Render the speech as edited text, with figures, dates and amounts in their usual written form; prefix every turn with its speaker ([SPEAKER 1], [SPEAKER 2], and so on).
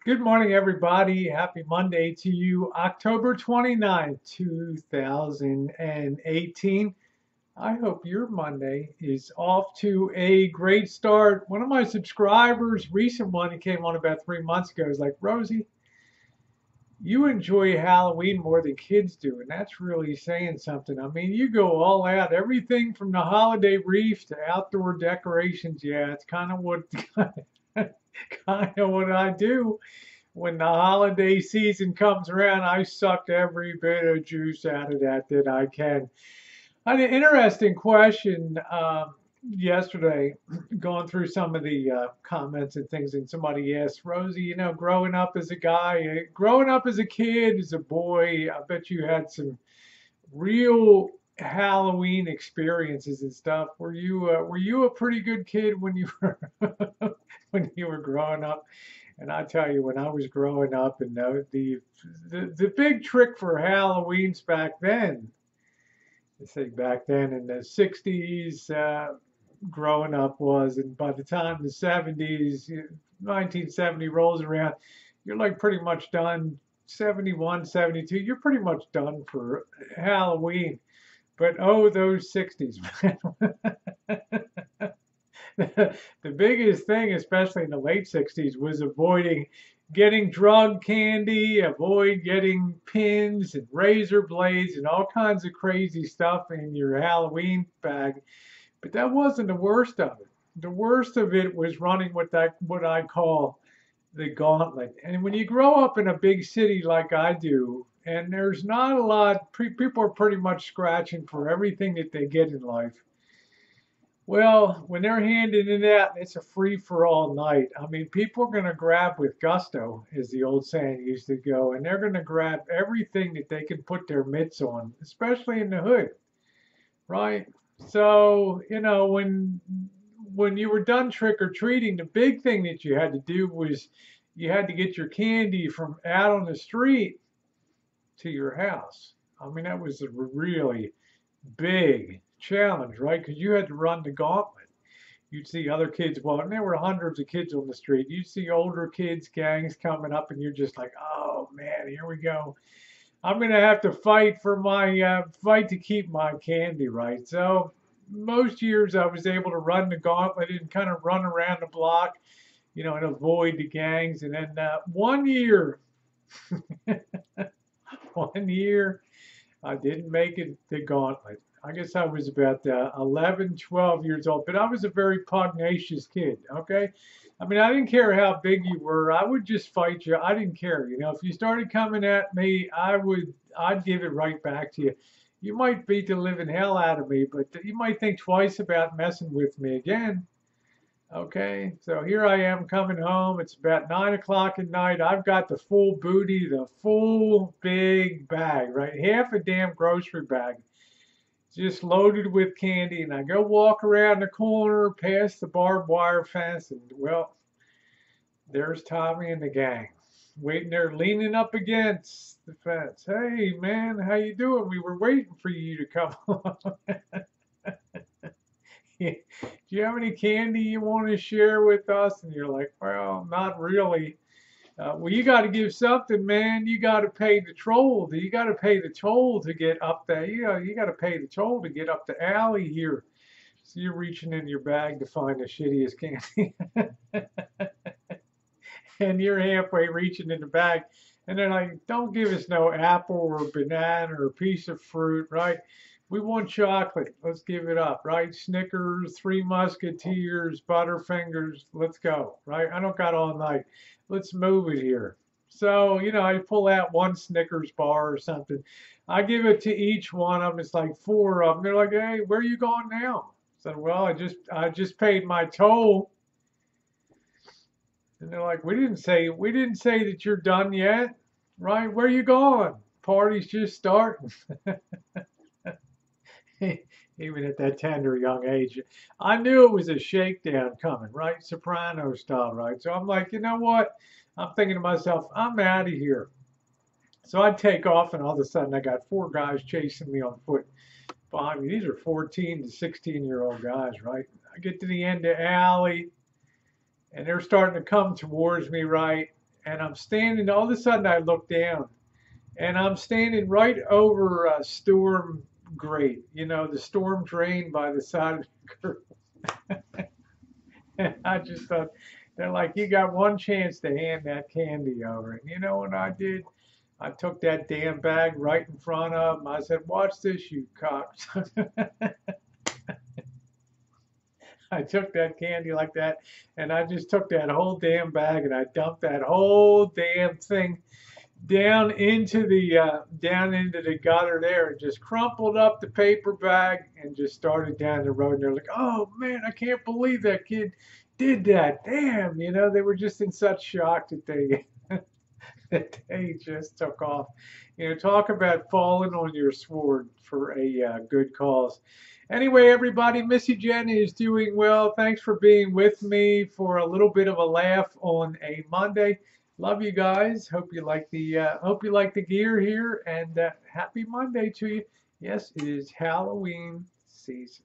[SPEAKER 1] Good morning, everybody. Happy Monday to you, October 29th, 2018. I hope your Monday is off to a great start. One of my subscribers, recent one, he came on about 3 months ago, is like, Rosie, you enjoy Halloween more than kids do, and that's really saying something. I mean, you go all out, everything from the holiday wreath to outdoor decorations. Yeah, it's kind of what kind of what I do. When the holiday season comes around, I sucked every bit of juice out of that I can. I had an interesting question yesterday, going through some of the comments and things, and somebody asked, Rosie, growing up as a guy, growing up as a kid, as a boy, I bet you had some real Halloween experiences and stuff. Were you a pretty good kid when you were when you were growing up? And I tell you, when I was growing up, and the big trick for Halloween's back then, I say back then in the '60s, growing up was, and by the time the '70s, 1970 rolls around, you're like pretty much done. 71, 72, you're pretty much done for Halloween. But oh, those '60s, man. The biggest thing, especially in the late '60s, was avoiding getting drug candy, avoid getting pins and razor blades and all kinds of crazy stuff in your Halloween bag. But that wasn't the worst of it. The worst of it was running with that what I call the gauntlet. And when you grow up in a big city like I do, and there's not a lot, people are pretty much scratching for everything that they get in life. Well, when they're handing it out, it's a free for all night. I mean, people are going to grab with gusto, as the old saying used to go, and they're going to grab everything that they can put their mitts on, especially in the hood, right? So, when you were done trick or treating, the big thing that you had to do was you had to get your candy from out on the street to your house. I mean, that was a really big challenge, right? Because you had to run the gauntlet. You'd see other kids, well, and there were hundreds of kids on the street. You'd see older kids, gangs coming up, and you're just like, oh man, here we go. I'm gonna have to fight for my fight to keep my candy, right? So most years I was able to run the gauntlet and kind of run around the block, and avoid the gangs. And then one year, one year, I didn't make it the gauntlet. I guess I was about 11, 12 years old, but I was a very pugnacious kid, okay? I mean, I didn't care how big you were. I would just fight you. I didn't care. If you started coming at me, I'd give it right back to you. You might beat the living hell out of me, but you might think twice about messing with me again. Okay, so here I am coming home. It's about 9 o'clock at night. I've got the full booty, the full big bag, right? Half a damn grocery bag, just loaded with candy. And I go walk around the corner past the barbed wire fence, and well, there's Tommy and the gang waiting there, leaning up against the fence. Hey, man, how you doing? We were waiting for you to come on. Do you have any candy you want to share with us? And you're like, well, not really. Well, you got to give something, man. You got to pay the toll. You got to pay the toll to get up there. You got to pay the toll to get up the alley here. So you're reaching in your bag to find the shittiest candy. And you're halfway reaching in the bag. And they're like, don't give us no apple or banana or piece of fruit, right? We want chocolate. Let's give it up, right? Snickers, Three Musketeers, Butterfingers. Let's go, right? I don't got all night. Let's move it here. So, I pull out one Snickers bar or something. I give it to each one of them. It's like four of them. They're like, hey, where are you going now? I said, well, I just paid my toll. And they're like, we didn't say that you're done yet, right? Where are you going? Party's just starting. Even at that tender young age, I knew it was a shakedown coming, right? Soprano style, right? So I'm like, you know what? I'm thinking to myself, I'm out of here. So I take off, and all of a sudden, I got four guys chasing me on foot behind me. These are 14 to 16-year-old guys, right? I get to the end of the alley, and they're starting to come towards me, right? and I'm standing. All of a sudden, I look down, and I'm standing right over a storm grate. You know, the storm drain by the side of the curb. And I just thought, they're like, you got one chance to hand that candy over. And you know what I did? I took that damn bag right in front of him. I said, watch this, you cocks. I took that candy like that, and I just took that whole damn bag and I dumped that whole damn thing down into the gutter there, and just crumpled up the paper bag and just started down the road. And they're like, "Oh man, I can't believe that kid did that. Damn!" You know, they were just in such shock that they that they just took off. You know, talk about falling on your sword for a good cause. Anyway, everybody, Missy Jen is doing well. Thanks for being with me for a little bit of a laugh on a Monday. Love you guys. Hope you like the gear here, and happy Monday to you. Yes, it is Halloween season.